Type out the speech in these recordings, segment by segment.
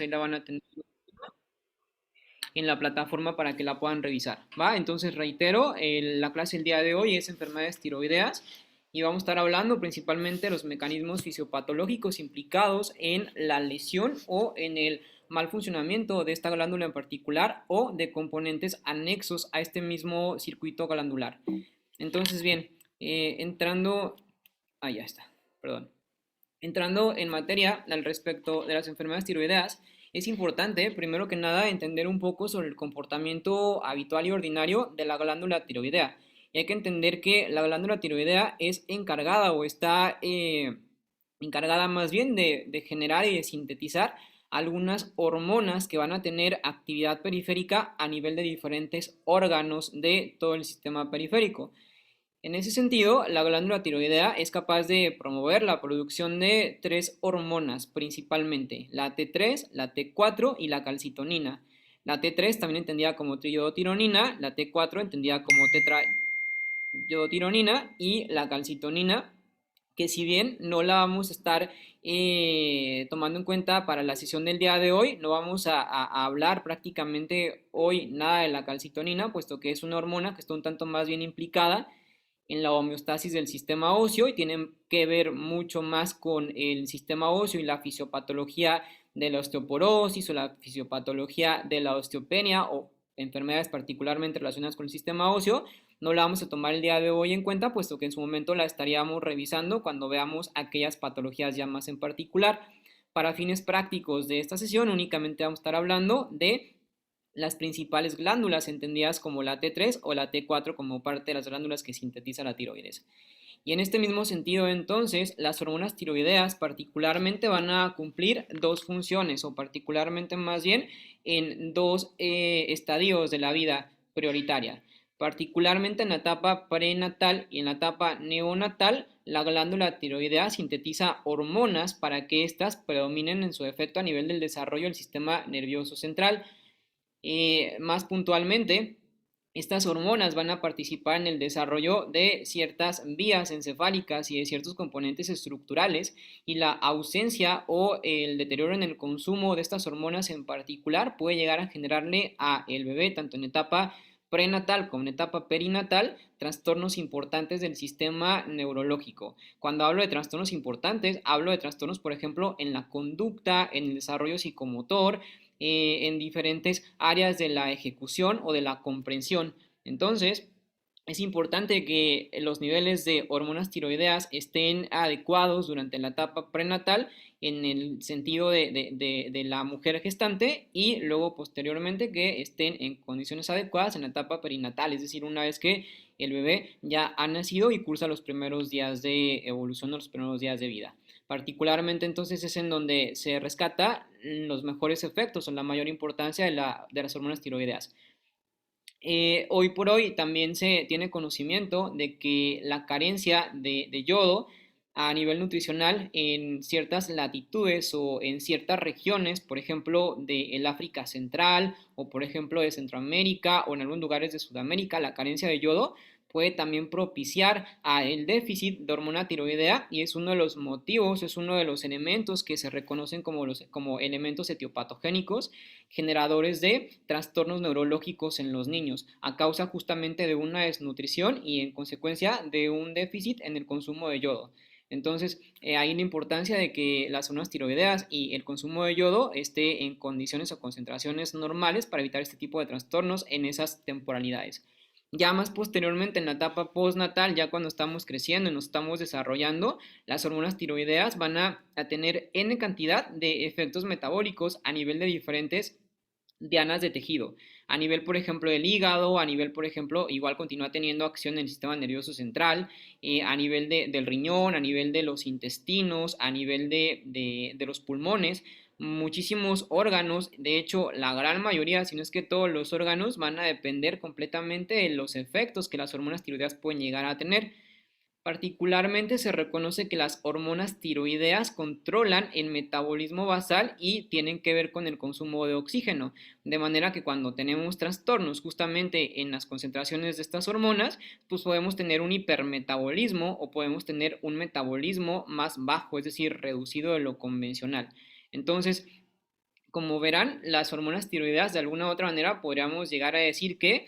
ahí la van a tener en la plataforma para que la puedan revisar, ¿va? Entonces reitero, la clase el día de hoy es enfermedades tiroideas y vamos a estar hablando principalmente de los mecanismos fisiopatológicos implicados en la lesión o en el mal funcionamiento de esta glándula en particular o de componentes anexos a este mismo circuito glandular. Entonces, bien, entrando, ya está, perdón. Entrando en materia al respecto de las enfermedades tiroideas, es importante, primero que nada, entender un poco sobre el comportamiento habitual y ordinario de la glándula tiroidea. Y hay que entender que la glándula tiroidea es encargada o está encargada más bien de generar y de sintetizar algunas hormonas que van a tener actividad periférica a nivel de diferentes órganos de todo el sistema periférico. En ese sentido, la glándula tiroidea es capaz de promover la producción de tres hormonas principalmente, la T3, la T4 y la calcitonina. La T3 también entendida como triiodotironina, la T4 entendida como tetraiodotironina y la calcitonina, que si bien no la vamos a estar tomando en cuenta para la sesión del día de hoy, no vamos a hablar prácticamente hoy nada de la calcitonina, puesto que es una hormona que está un tanto más bien implicada en la homeostasis del sistema óseo y tienen que ver mucho más con el sistema óseo y la fisiopatología de la osteoporosis o la fisiopatología de la osteopenia o enfermedades particularmente relacionadas con el sistema óseo. No la vamos a tomar el día de hoy en cuenta, puesto que en su momento la estaríamos revisando cuando veamos aquellas patologías ya más en particular. Para fines prácticos de esta sesión únicamente vamos a estar hablando de las principales glándulas entendidas como la T3 o la T4 como parte de las glándulas que sintetiza la tiroides. Y en este mismo sentido, entonces, las hormonas tiroideas particularmente van a cumplir dos funciones, o particularmente más bien en dos estadios de la vida prioritaria. Particularmente en la etapa prenatal y en la etapa neonatal, la glándula tiroidea sintetiza hormonas para que éstas predominen en su efecto a nivel del desarrollo del sistema nervioso central. Más puntualmente, estas hormonas van a participar en el desarrollo de ciertas vías encefálicas y de ciertos componentes estructurales y la ausencia o el deterioro en el consumo de estas hormonas en particular puede llegar a generarle a el bebé tanto en etapa prenatal como en etapa perinatal trastornos importantes del sistema neurológico. Cuando hablo de trastornos importantes, hablo de trastornos, por ejemplo, en la conducta, en el desarrollo psicomotor, en diferentes áreas de la ejecución o de la comprensión. Entonces, es importante que los niveles de hormonas tiroideas estén adecuados durante la etapa prenatal en el sentido de la mujer gestante y luego posteriormente que estén en condiciones adecuadas en la etapa perinatal, es decir, una vez que el bebé ya ha nacido y cursa los primeros días de evolución o los primeros días de vida. Particularmente entonces es en donde se rescata los mejores efectos o la mayor importancia de las hormonas tiroideas. Hoy por hoy también se tiene conocimiento de que la carencia de yodo a nivel nutricional en ciertas latitudes o en ciertas regiones, por ejemplo, del África Central o por ejemplo de Centroamérica o en algunos lugares de Sudamérica, la carencia de yodo puede también propiciar el déficit de hormona tiroidea y es uno de los motivos, es uno de los elementos que se reconocen como elementos etiopatogénicos generadores de trastornos neurológicos en los niños, a causa justamente de una desnutrición y en consecuencia de un déficit en el consumo de yodo. Entonces, hay la importancia de que las hormonas tiroideas y el consumo de yodo esté en condiciones o concentraciones normales para evitar este tipo de trastornos en esas temporalidades. Ya más posteriormente en la etapa postnatal, ya cuando estamos creciendo y nos estamos desarrollando, las hormonas tiroideas van a tener N cantidad de efectos metabólicos a nivel de diferentes dianas de tejido. A nivel, por ejemplo, del hígado, a nivel, por ejemplo, igual continúa teniendo acción en el sistema nervioso central, a nivel del riñón, a nivel de los intestinos, a nivel de los pulmones, muchísimos órganos, de hecho la gran mayoría, si no es que todos los órganos van a depender completamente de los efectos que las hormonas tiroideas pueden llegar a tener. Particularmente se reconoce que las hormonas tiroideas controlan el metabolismo basal y tienen que ver con el consumo de oxígeno, de manera que cuando tenemos trastornos justamente en las concentraciones de estas hormonas, pues podemos tener un hipermetabolismo o podemos tener un metabolismo más bajo, es decir, reducido de lo convencional. Entonces, como verán, las hormonas tiroideas de alguna u otra manera podríamos llegar a decir que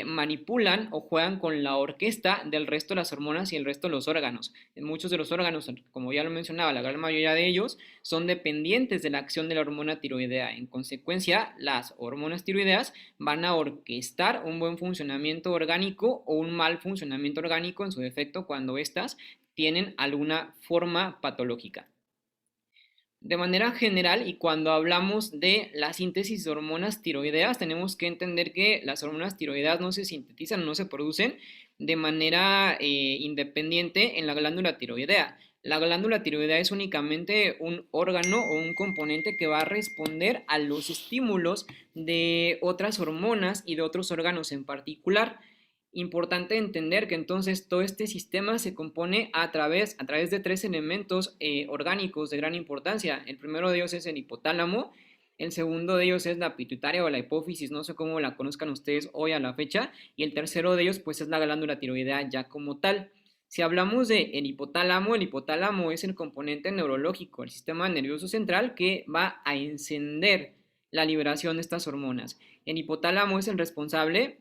manipulan o juegan con la orquesta del resto de las hormonas y el resto de los órganos. Muchos de los órganos, como ya lo mencionaba, la gran mayoría de ellos son dependientes de la acción de la hormona tiroidea. En consecuencia, las hormonas tiroideas van a orquestar un buen funcionamiento orgánico o un mal funcionamiento orgánico en su defecto cuando éstas tienen alguna forma patológica. De manera general, y cuando hablamos de la síntesis de hormonas tiroideas, tenemos que entender que las hormonas tiroideas no se sintetizan, no se producen de manera independiente en la glándula tiroidea. La glándula tiroidea es únicamente un órgano o un componente que va a responder a los estímulos de otras hormonas y de otros órganos en particular. Importante entender que entonces todo este sistema se compone a través de tres elementos orgánicos de gran importancia. El primero de ellos es el hipotálamo, el segundo de ellos es la pituitaria o la hipófisis, no sé cómo la conozcan ustedes hoy a la fecha, y el tercero de ellos pues es la glándula tiroidea ya como tal. Si hablamos de el hipotálamo es el componente neurológico, el sistema nervioso central que va a encender la liberación de estas hormonas. El hipotálamo es el responsable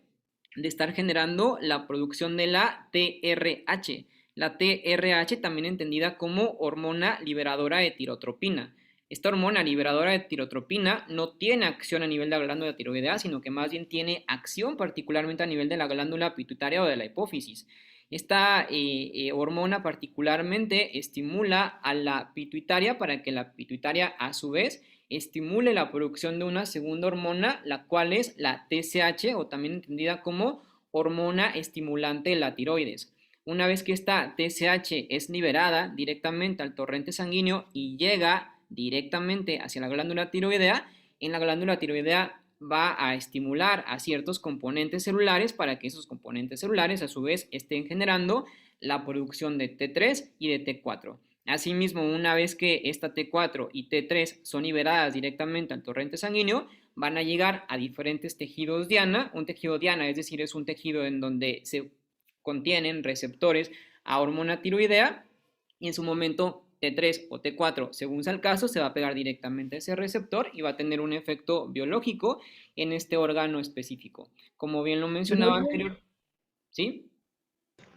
de estar generando la producción de la TRH. La TRH también entendida como hormona liberadora de tirotropina. Esta hormona liberadora de tirotropina no tiene acción a nivel de la glándula tiroidea, sino que más bien tiene acción particularmente a nivel de la glándula pituitaria o de la hipófisis. Esta hormona particularmente estimula a la pituitaria para que la pituitaria a su vez estimule la producción de una segunda hormona, la cual es la TSH o también entendida como hormona estimulante de la tiroides. Una vez que esta TSH es liberada directamente al torrente sanguíneo y llega directamente hacia la glándula tiroidea, en la glándula tiroidea va a estimular a ciertos componentes celulares para que esos componentes celulares a su vez estén generando la producción de T3 y de T4. Asimismo, una vez que esta T4 y T3 son liberadas directamente al torrente sanguíneo, van a llegar a diferentes tejidos diana. Un tejido diana, es decir, es un tejido en donde se contienen receptores a hormona tiroidea y en su momento T3 o T4, según sea el caso, se va a pegar directamente a ese receptor y va a tener un efecto biológico en este órgano específico. Como bien lo mencionaba anterior, ¿sí?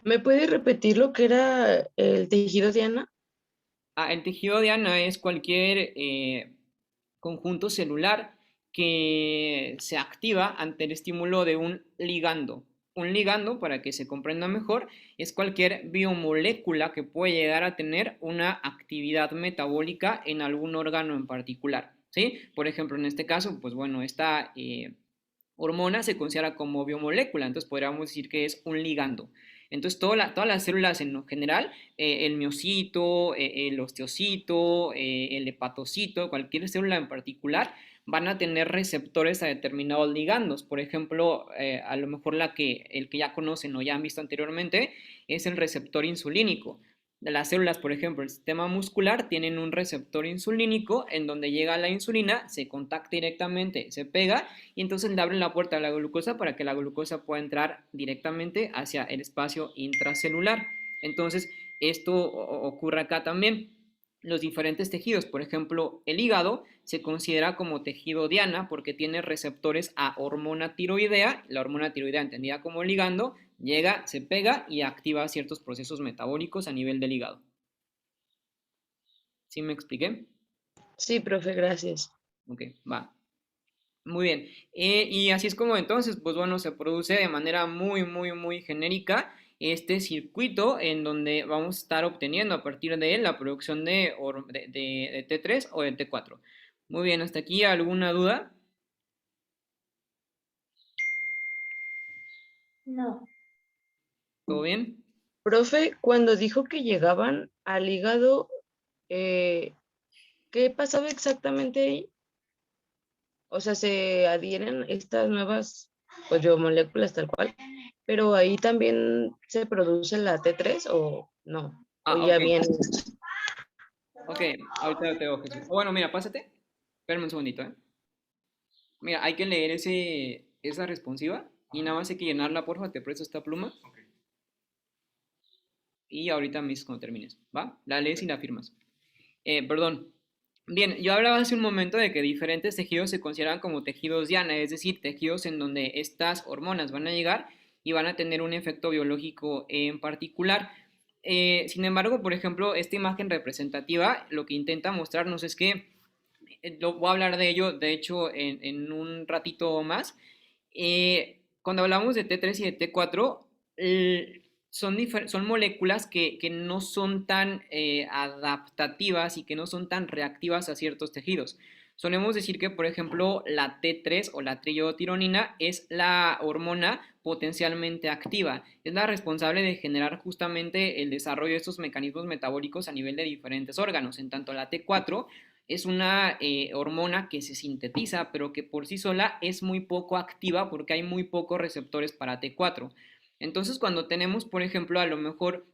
¿Me puede repetir lo que era el tejido Diana? El tejido diana es cualquier conjunto celular que se activa ante el estímulo de un ligando. Un ligando, para que se comprenda mejor, es cualquier biomolécula que puede llegar a tener una actividad metabólica en algún órgano en particular, ¿sí? Por ejemplo, en este caso, pues bueno, esta hormona se considera como biomolécula, entonces podríamos decir que es un ligando. Entonces, todas las células en general, el miocito, el osteocito, el hepatocito, cualquier célula en particular, van a tener receptores a determinados ligandos. Por ejemplo, a lo mejor el que ya conocen o ya han visto anteriormente es el receptor insulínico. Las células, por ejemplo, el sistema muscular tienen un receptor insulínico en donde llega la insulina, se contacta directamente, se pega y entonces le abren la puerta a la glucosa para que la glucosa pueda entrar directamente hacia el espacio intracelular. Entonces, esto ocurre acá también. Los diferentes tejidos, por ejemplo, el hígado se considera como tejido diana porque tiene receptores a hormona tiroidea, la hormona tiroidea entendida como ligando, llega, se pega y activa ciertos procesos metabólicos a nivel del hígado. ¿Sí me expliqué? Sí, profe, gracias. Ok, va. Muy bien. Y así es como entonces, pues bueno, se produce de manera muy genérica este circuito en donde vamos a estar obteniendo a partir de él la producción de T3 o de T4. Muy bien, hasta aquí alguna duda. No. ¿Todo bien? Profe, cuando dijo que llegaban al hígado, eh, ¿qué pasaba exactamente ahí? O sea, se adhieren estas nuevas, pues, biomoléculas tal cual, pero ahí también se produce la T3 o no, o Ok, ya viene. ok, ahorita te dejo, Jesús. Bueno, mira, pásate. Espérame un segundito, ¿eh? Mira, hay que leer esa responsiva y nada más hay que llenarla, porfa, te presto esta pluma y ahorita me dices cuando termines, ¿va? La lees y la firmas. Perdón. Bien, yo hablaba hace un momento de que diferentes tejidos se consideran como tejidos diana, es decir, tejidos en donde estas hormonas van a llegar y van a tener un efecto biológico en particular. Sin embargo, por ejemplo, esta imagen representativa lo que intenta mostrarnos es que, voy a hablar de ello, de hecho, en un ratito más. Cuando hablamos de T3 y de T4, son moléculas que no son tan adaptativas y que no son tan reactivas a ciertos tejidos. Solemos decir que, por ejemplo, la T3 o la triiotironina es la hormona potencialmente activa. Es la responsable de generar justamente el desarrollo de estos mecanismos metabólicos a nivel de diferentes órganos. En tanto, la T4 es una hormona que se sintetiza, pero que por sí sola es muy poco activa porque hay muy pocos receptores para T4. Entonces, cuando tenemos, por ejemplo, a lo mejor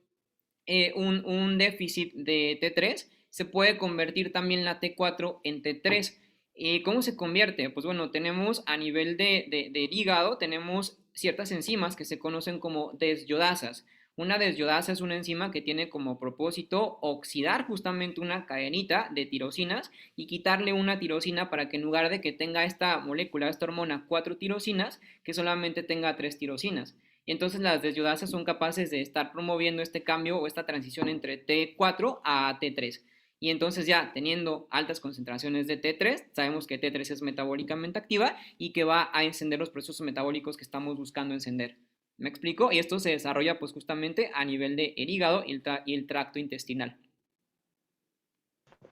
un déficit de T3, se puede convertir también la T4 en T3. ¿Cómo se convierte? Pues bueno, tenemos a nivel del hígado, tenemos ciertas enzimas que se conocen como desyodasas. Una desyodasa es una enzima que tiene como propósito oxidar justamente una cadenita de tirosinas y quitarle una tirosina para que en lugar de que tenga esta molécula, esta hormona, cuatro tirosinas, que solamente tenga tres tirosinas. Y entonces las desyodasas son capaces de estar promoviendo este cambio o esta transición entre T4 a T3. Y entonces ya teniendo altas concentraciones de T3, sabemos que T3 es metabólicamente activa y que va a encender los procesos metabólicos que estamos buscando encender. ¿Me explico? Y esto se desarrolla pues justamente a nivel del hígado y el tracto intestinal.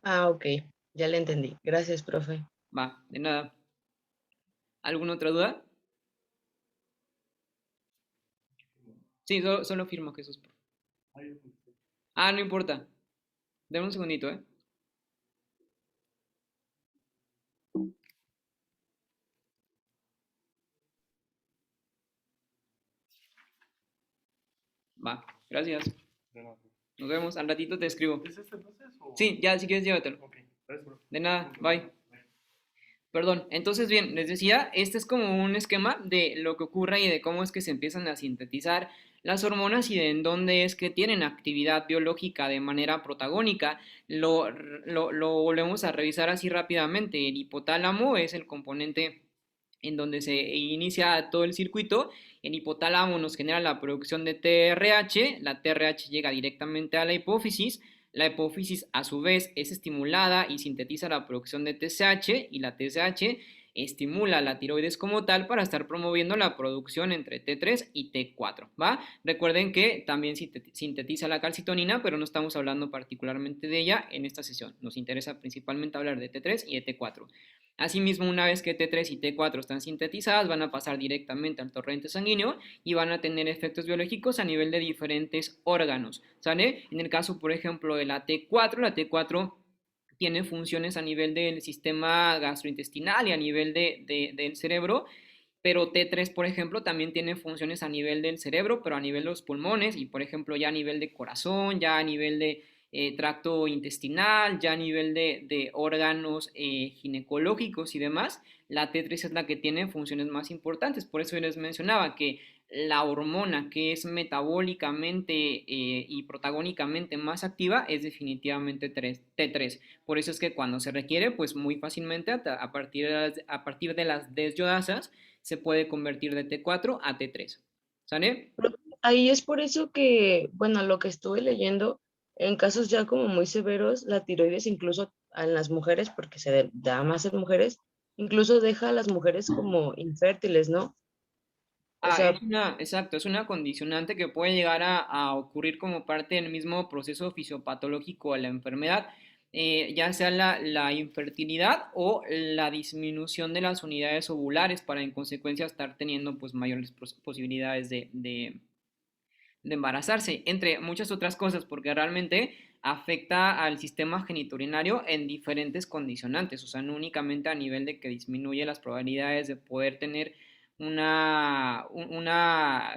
Ah, ok, ya le entendí. Gracias, profe. Va, de nada. ¿Alguna otra duda? Sí, solo firmo Jesús. Ah, no importa. Dame un segundito, ¿eh? Va, gracias. Nos vemos. Al ratito te escribo. Sí, ya, si quieres, llévatelo. De nada, bye. Perdón, entonces bien, les decía, este es como un esquema de lo que ocurre y de cómo es que se empiezan a sintetizar las hormonas y de en dónde es que tienen actividad biológica de manera protagónica. Lo volvemos a revisar así rápidamente. El hipotálamo es el componente en donde se inicia todo el circuito. El hipotálamo nos genera la producción de TRH, la TRH llega directamente a la hipófisis a su vez es estimulada y sintetiza la producción de TSH y la TSH estimula la tiroides como tal para estar promoviendo la producción entre T3 y T4, ¿va? Recuerden que también sintetiza la calcitonina, pero no estamos hablando particularmente de ella en esta sesión. Nos interesa principalmente hablar de T3 y de T4. Asimismo, una vez que T3 y T4 están sintetizadas, van a pasar directamente al torrente sanguíneo y van a tener efectos biológicos a nivel de diferentes órganos, ¿sale? En el caso, por ejemplo, de la T4 tiene funciones a nivel del sistema gastrointestinal y a nivel del cerebro, pero T3, por ejemplo, también tiene funciones a nivel del cerebro, pero a nivel de los pulmones y, por ejemplo, ya a nivel de corazón, ya a nivel de tracto intestinal, ya a nivel de órganos ginecológicos y demás, la T3 es la que tiene funciones más importantes. Por eso yo les mencionaba que la hormona que es metabólicamente y protagónicamente más activa es definitivamente T3. Por eso es que cuando se requiere, pues muy fácilmente a partir de las desyodasas, se puede convertir de T4 a T3. ¿Sale? Profe, ahí es por eso que, bueno, lo que estuve leyendo, en casos ya como muy severos, la tiroides incluso en las mujeres, porque da más en mujeres, incluso deja a las mujeres como infértiles, ¿no? O sea, Exacto, es una condicionante que puede llegar a ocurrir como parte del mismo proceso fisiopatológico de la enfermedad, ya sea la infertilidad o la disminución de las unidades ovulares para en consecuencia estar teniendo pues mayores posibilidades de embarazarse, entre muchas otras cosas, porque realmente afecta al sistema genitourinario en diferentes condicionantes, o sea, no únicamente a nivel de que disminuye las probabilidades de poder tener una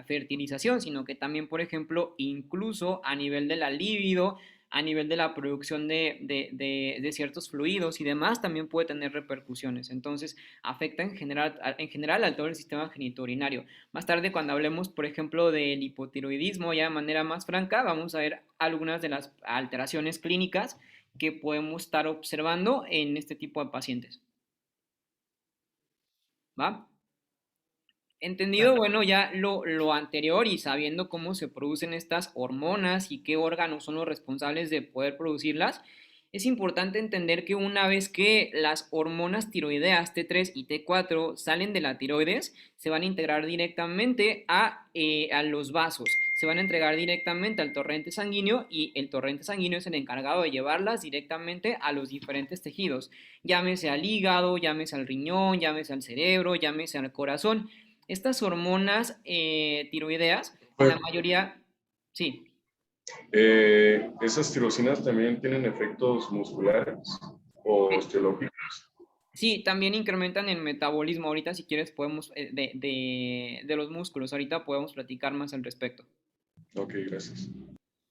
fertilización, sino que también, por ejemplo, incluso a nivel de la libido, a nivel de la producción de ciertos fluidos y demás, también puede tener repercusiones. Entonces, afecta en general a todo el sistema genitourinario. Más tarde, cuando hablemos, por ejemplo, del hipotiroidismo, ya de manera más franca, vamos a ver algunas de las alteraciones clínicas que podemos estar observando en este tipo de pacientes. ¿Va? Entendido, bueno, ya lo anterior y sabiendo cómo se producen estas hormonas y qué órganos son los responsables de poder producirlas, es importante entender que una vez que las hormonas tiroideas T3 y T4 salen de la tiroides, se van a integrar directamente a los vasos, se van a entregar directamente al torrente sanguíneo y el torrente sanguíneo es el encargado de llevarlas directamente a los diferentes tejidos, llámese al hígado, llámese al riñón, llámese al cerebro, llámese al corazón. Estas hormonas tiroideas, la Pues, mayoría, sí, ¿esas tirosinas también tienen efectos musculares o sí, osteológicos? sí, también incrementan el metabolismo. Ahorita si quieres podemos, de los músculos, ahorita podemos platicar más al respecto. Ok, gracias.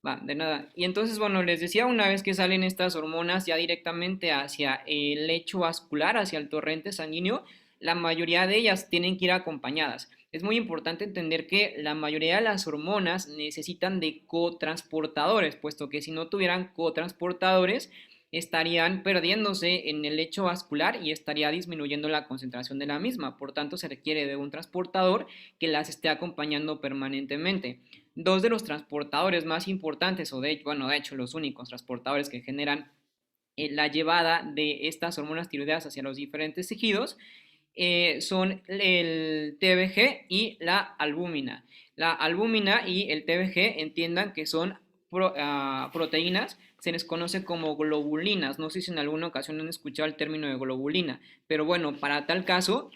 Va, de nada. Y entonces, bueno, les decía, una vez que salen estas hormonas ya directamente hacia el lecho vascular, hacia el torrente sanguíneo, la mayoría de ellas tienen que ir acompañadas. Es muy importante entender que la mayoría de las hormonas necesitan de cotransportadores, puesto que si no tuvieran cotransportadores, estarían perdiéndose en el lecho vascular y estaría disminuyendo la concentración de la misma. Por tanto, se requiere de un transportador que las esté acompañando permanentemente. Dos de los transportadores más importantes, o bueno, de hecho los únicos transportadores que generan la llevada de estas hormonas tiroideas hacia los diferentes tejidos, son el TBG y la albúmina. La albúmina y el TBG entiendan que son proteínas, se les conoce como globulinas. No sé si en alguna ocasión han escuchado el término de globulina, pero bueno, para tal caso,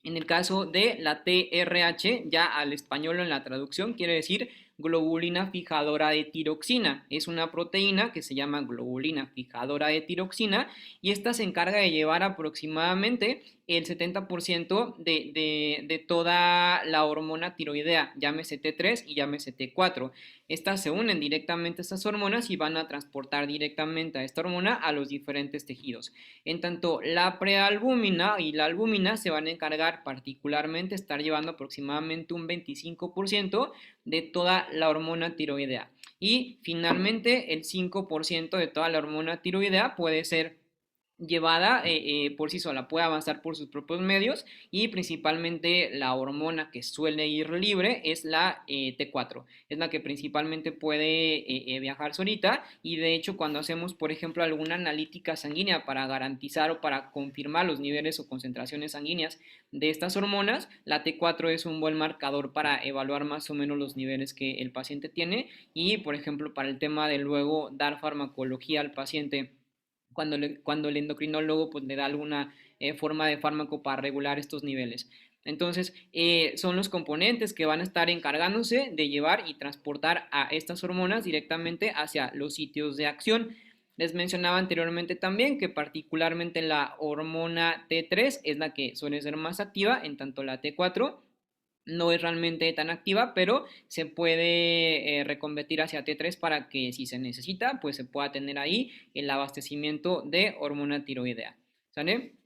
en el caso de la TRH, ya al español en la traducción, quiere decir globulina fijadora de tiroxina. Es una proteína que se llama globulina fijadora de tiroxina y esta se encarga de llevar aproximadamente el 70% de toda la hormona tiroidea, llámese T3 y llámese T4. Estas se unen directamente a estas hormonas y van a transportar directamente a esta hormona a los diferentes tejidos. En tanto, la prealbúmina y la albúmina se van a encargar particularmente, estar llevando aproximadamente un 25% de toda la hormona tiroidea. Y finalmente, el 5% de toda la hormona tiroidea puede ser llevada por sí sola, puede avanzar por sus propios medios y principalmente la hormona que suele ir libre es la T4, es la que principalmente puede viajar solita y de hecho cuando hacemos por ejemplo alguna analítica sanguínea para garantizar o para confirmar los niveles o concentraciones sanguíneas de estas hormonas, la T4 es un buen marcador para evaluar más o menos los niveles que el paciente tiene y por ejemplo para el tema de luego dar farmacología al paciente cuando el endocrinólogo pues, le da alguna forma de fármaco para regular estos niveles. Entonces, son los componentes que van a estar encargándose de llevar y transportar a estas hormonas directamente hacia los sitios de acción. Les mencionaba anteriormente también que particularmente la hormona T3 es la que suele ser más activa, en tanto la T4 no es realmente tan activa, pero se puede reconvertir hacia T3 para que si se necesita, pues se pueda tener ahí el abastecimiento de hormona tiroidea. ¿Sale?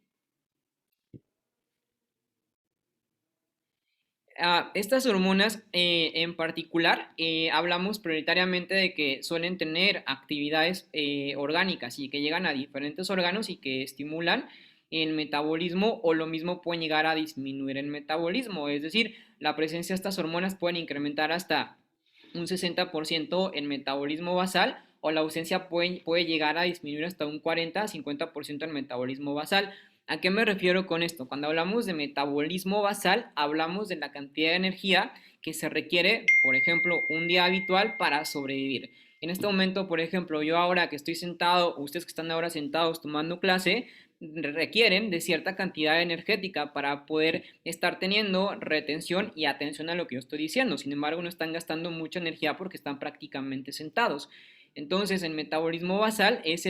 Estas hormonas en particular, hablamos prioritariamente de que suelen tener actividades orgánicas y que llegan a diferentes órganos y que estimulan el metabolismo o lo mismo pueden llegar a disminuir el metabolismo. Es decir, la presencia de estas hormonas pueden incrementar hasta un 60% el metabolismo basal o la ausencia puede llegar a disminuir hasta un 40-50% el metabolismo basal. ¿A qué me refiero con esto? Cuando hablamos de metabolismo basal, hablamos de la cantidad de energía que se requiere, por ejemplo, un día habitual para sobrevivir. En este momento, por ejemplo, yo ahora que estoy sentado, ustedes que están ahora sentados tomando clase, requieren de cierta cantidad energética para poder estar teniendo retención y atención a lo que yo estoy diciendo. Sin embargo, no están gastando mucha energía porque están prácticamente sentados. Entonces, el metabolismo basal es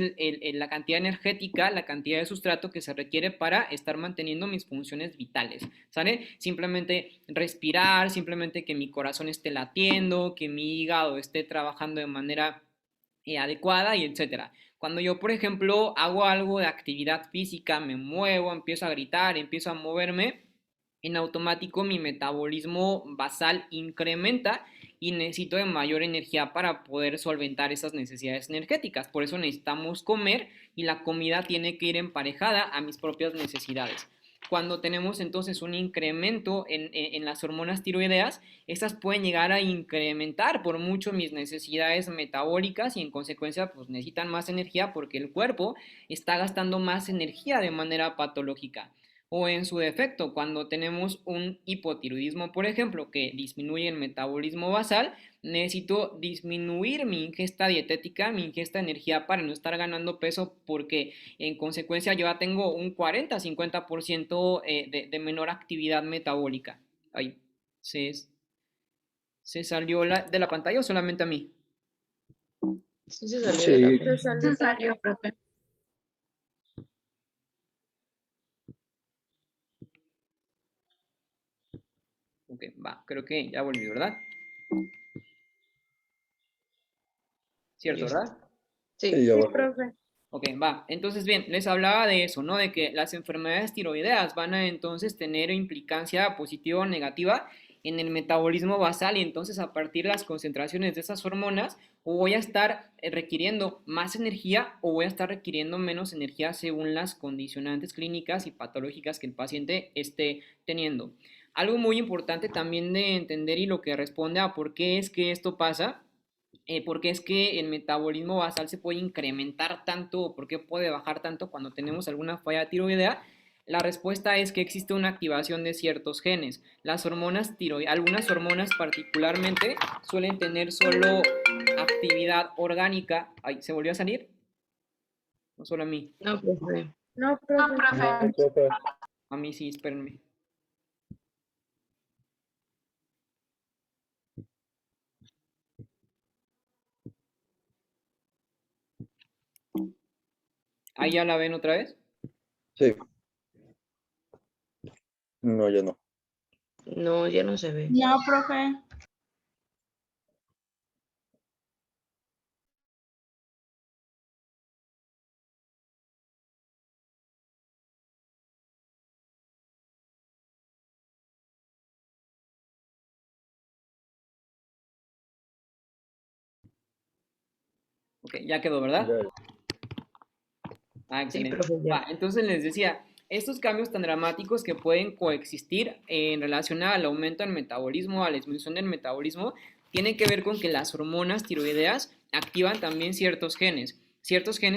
la cantidad energética, la cantidad de sustrato que se requiere para estar manteniendo mis funciones vitales, ¿sale? Simplemente respirar, simplemente que mi corazón esté latiendo, que mi hígado esté trabajando de manera adecuada y etcétera. Cuando yo, por ejemplo, hago algo de actividad física, me muevo, empiezo a gritar, empiezo a moverme, en automático mi metabolismo basal incrementa y necesito de mayor energía para poder solventar esas necesidades energéticas. Por eso necesitamos comer y la comida tiene que ir emparejada a mis propias necesidades. Cuando tenemos entonces un incremento en las hormonas tiroideas, estas pueden llegar a incrementar por mucho mis necesidades metabólicas y en consecuencia pues necesitan más energía porque el cuerpo está gastando más energía de manera patológica. O en su defecto, cuando tenemos un hipotiroidismo, por ejemplo, que disminuye el metabolismo basal, necesito disminuir mi ingesta dietética, mi ingesta de energía para no estar ganando peso porque en consecuencia yo ya tengo un 40-50% de menor actividad metabólica. Ahí se, se salió de la pantalla o solamente a mí. Sí, se salió de Sí, la Se salió, profe. Ok, va, creo que ya volví, ¿verdad? ¿Cierto, Listo. verdad? Sí, sí, ya Sí, va. profe. Ok, va. Entonces, bien, les hablaba de eso, ¿no? De que las enfermedades tiroideas van a entonces tener implicancia positiva o negativa en el metabolismo basal y entonces a partir de las concentraciones de esas hormonas o voy a estar requiriendo más energía o voy a estar requiriendo menos energía según las condicionantes clínicas y patológicas que el paciente esté teniendo. Algo muy importante también de entender y lo que responde a por qué es que esto pasa porque es que el metabolismo basal se puede incrementar tanto o por qué puede bajar tanto cuando tenemos alguna falla tiroidea. La respuesta es que existe una activación de ciertos genes. Las hormonas tiroideas, algunas hormonas particularmente, suelen tener solo actividad orgánica. Ay, ¿se volvió a salir? No solo a mí. no, profe. No, No, profe. No, No, profe. A mí sí, espérenme. Ahí ya la ven otra vez. Sí. No, ya no. No, ya no se ve. profe. Ok, ya quedó, ¿verdad? Ya. Ah, Sí, excelente. profe, ya. Va, entonces les decía, estos cambios tan dramáticos que pueden coexistir en relación al aumento del metabolismo, a la disminución del metabolismo, tienen que ver con que las hormonas tiroideas activan también ciertos genes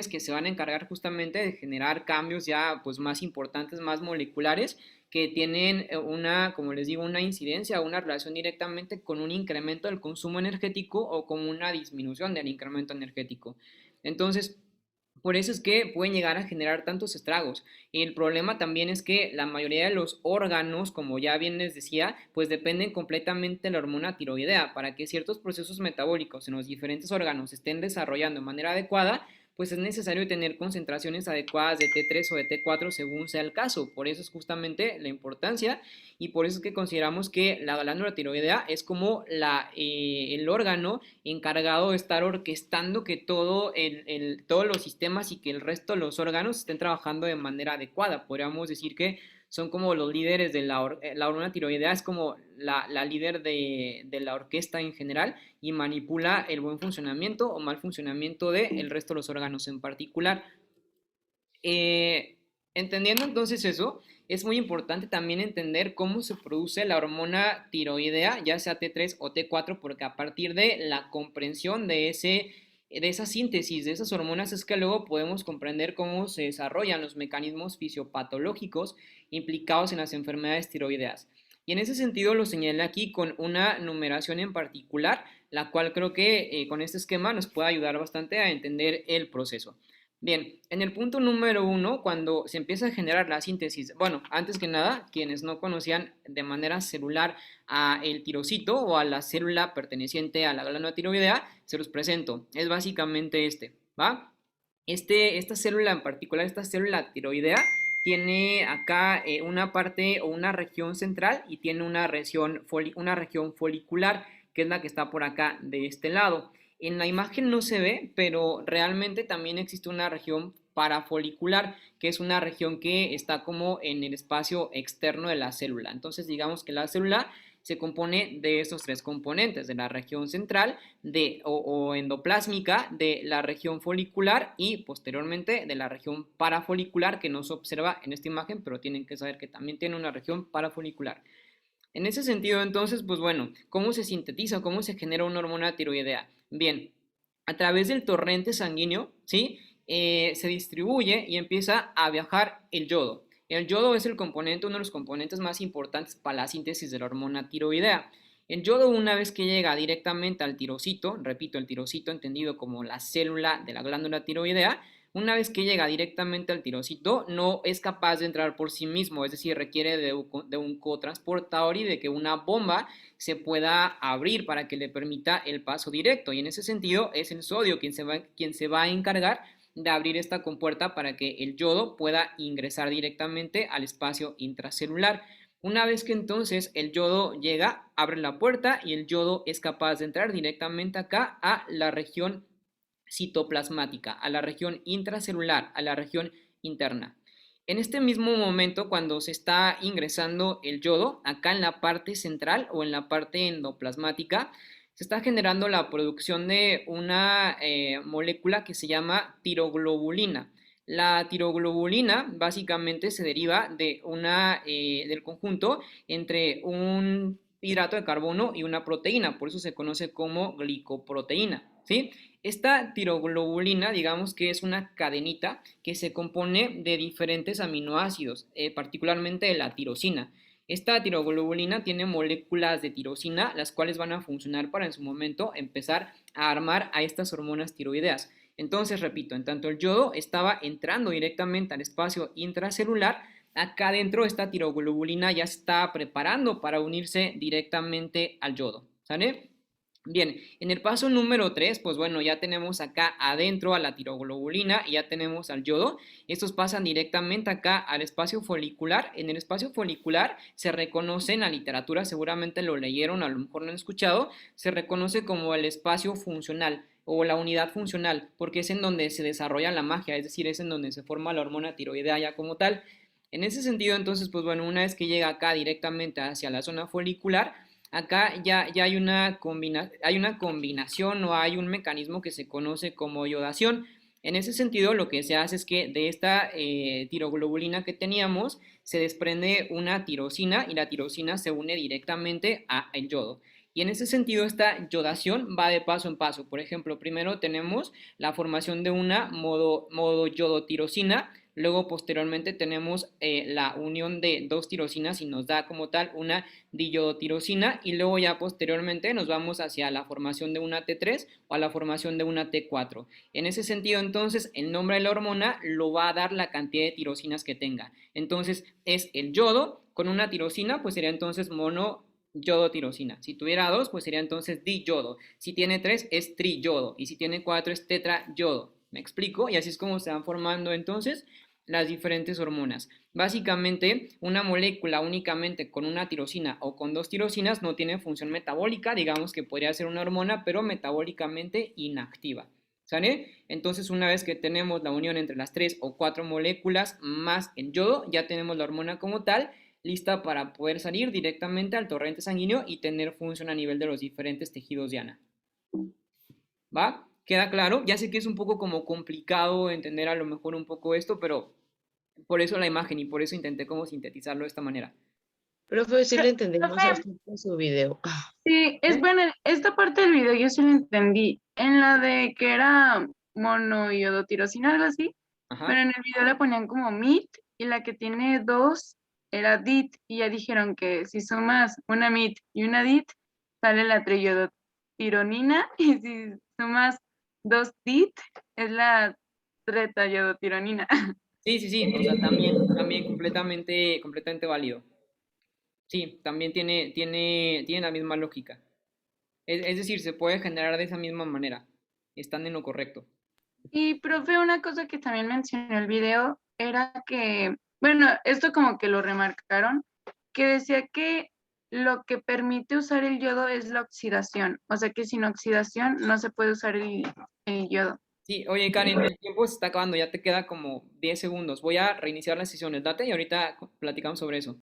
que se van a encargar justamente de generar cambios ya pues más importantes, más moleculares, que tienen una, como les digo, una incidencia, una relación directamente con un incremento del consumo energético o con una disminución del incremento energético. Entonces, por eso es que pueden llegar a generar tantos estragos. Y el problema también es que la mayoría de los órganos, como ya bien les decía, pues dependen completamente de la hormona tiroidea. Para que ciertos procesos metabólicos en los diferentes órganos estén desarrollando de manera adecuada, pues es necesario tener concentraciones adecuadas de T3 o de T4 según sea el caso. Por eso es justamente la importancia y por eso es que consideramos que la glándula tiroidea es como el órgano encargado de estar orquestando que todos los sistemas y que el resto de los órganos estén trabajando de manera adecuada. Podríamos decir que son como los líderes de la hormona tiroidea, es como la líder de la orquesta en general y manipula el buen funcionamiento o mal funcionamiento del resto de los órganos en particular. Eh, Entendiendo entonces eso, es muy importante también entender cómo se produce la hormona tiroidea, ya sea T3 o T4, porque a partir de la comprensión de esa síntesis de esas hormonas es que luego podemos comprender cómo se desarrollan los mecanismos fisiopatológicos implicados en las enfermedades tiroideas. Y en ese sentido lo señalé aquí con una numeración en particular, la cual creo que con este esquema nos puede ayudar bastante a entender el proceso. Bien, en el punto número uno, cuando se empieza a generar la síntesis, bueno, antes que nada, quienes no conocían de manera celular a el tirocito o a la célula perteneciente a la glándula tiroidea, se los presento. Es básicamente este, ¿va? Esta célula en particular, esta célula tiroidea, tiene acá una parte o una región central y tiene una región folicular, que es la que está por acá de este lado. En la imagen no se ve, pero realmente también existe una región parafolicular, que es una región que está como en el espacio externo de la célula. Entonces, digamos que la célula se compone de estos tres componentes, de la región central o endoplásmica, de la región folicular y posteriormente de la región parafolicular, que no se observa en esta imagen, pero tienen que saber que también tiene una región parafolicular. En ese sentido, entonces, pues bueno, ¿cómo se sintetiza, cómo se genera una hormona tiroidea? Bien, a través del torrente sanguíneo, ¿sí? Se distribuye y empieza a viajar el yodo. El yodo es el componente, uno de los componentes más importantes para la síntesis de la hormona tiroidea. El yodo, una vez que llega directamente al tirocito, repito, el tirocito entendido como la célula de la glándula tiroidea, una vez que llega directamente al tirocito, no es capaz de entrar por sí mismo, es decir, requiere de un cotransportador y de que una bomba se pueda abrir para que le permita el paso directo. Y en ese sentido es el sodio quien se va a encargar de abrir esta compuerta para que el yodo pueda ingresar directamente al espacio intracelular. Una vez que entonces el yodo llega, abre la puerta y el yodo es capaz de entrar directamente acá a la región citoplasmática, a la región intracelular, a la región interna. En este mismo momento, cuando se está ingresando el yodo, acá en la parte central o en la parte endoplasmática, se está generando la producción de una molécula que se llama tiroglobulina. La tiroglobulina básicamente se deriva del conjunto entre un hidrato de carbono y una proteína, por eso se conoce como glicoproteína, ¿sí? Esta tiroglobulina, digamos que es una cadenita que se compone de diferentes aminoácidos, particularmente de la tirosina. Esta tiroglobulina tiene moléculas de tirosina, las cuales van a funcionar para en su momento empezar a armar a estas hormonas tiroideas. Entonces, repito, en tanto el yodo estaba entrando directamente al espacio intracelular, acá dentro esta tiroglobulina ya está preparando para unirse directamente al yodo, ¿sale? Bien, en el paso número 3, pues bueno, ya tenemos acá adentro a la tiroglobulina y ya tenemos al yodo. Estos pasan directamente acá al espacio folicular. En el espacio folicular se reconoce en la literatura, seguramente lo leyeron, a lo mejor lo han escuchado, se reconoce como el espacio funcional o la unidad funcional, porque es en donde se desarrolla la magia, es decir, es en donde se forma la hormona tiroidea ya como tal. En ese sentido, entonces, pues bueno, una vez que llega acá directamente hacia la zona folicular, acá ya hay hay una combinación o hay un mecanismo que se conoce como iodación. En ese sentido, lo que se hace es que de esta tiroglobulina que teníamos se desprende una tirosina y la tirosina se une directamente al yodo. Y en ese sentido, esta yodación va de paso en paso. Por ejemplo, primero tenemos la formación de una modo yodotirosina. Luego, posteriormente, tenemos la unión de dos tirosinas y nos da como tal una diyodotirosina. Y luego ya posteriormente nos vamos hacia la formación de una T3 o a la formación de una T4. En ese sentido, entonces, el nombre de la hormona lo va a dar la cantidad de tirosinas que tenga. Entonces, es el yodo con una tirosina, pues sería entonces mono yodotirosina. Si tuviera dos, pues sería entonces diyodo. Si tiene tres, es triyodo. Y si tiene cuatro, es tetrayodo. ¿Me explico? Y así es como se van formando entonces las diferentes hormonas. Básicamente, una molécula únicamente con una tirosina o con dos tirosinas no tiene función metabólica, digamos que podría ser una hormona, pero metabólicamente inactiva. ¿Sale? Entonces, una vez que tenemos la unión entre las 3 o 4 moléculas más el yodo, ya tenemos la hormona como tal, lista para poder salir directamente al torrente sanguíneo y tener función a nivel de los diferentes tejidos diana. ¿Va? ¿Queda claro? Ya sé que es un poco como complicado entender a lo mejor un poco esto, pero por eso la imagen y por eso intenté como sintetizarlo de esta manera. Profe, sí le entendimos Profe, hasta en su video. sí, es ¿Eh? bueno, esta parte del video yo sí la entendí. En la de que era monoiodotirosina, algo así, pero Ajá. en el video le ponían como MIT y la que tiene dos era DIT y ya dijeron que si sumas una MIT y una DIT sale la triiodotironina y si sumas dos DIT es la tretaiodotironina. Sí, o sea, también completamente válido. Sí, también tiene la misma lógica. Es decir, se puede generar de esa misma manera. Están en lo correcto. Y profe, una cosa que también mencionó el video era que, bueno, esto como que lo remarcaron, que decía que lo que permite usar el yodo es la oxidación, o sea que sin oxidación no se puede usar el yodo. Sí, oye Karen, el tiempo se está acabando, ya te queda como 10 segundos. Voy a reiniciar las sesiones, date y ahorita platicamos sobre eso.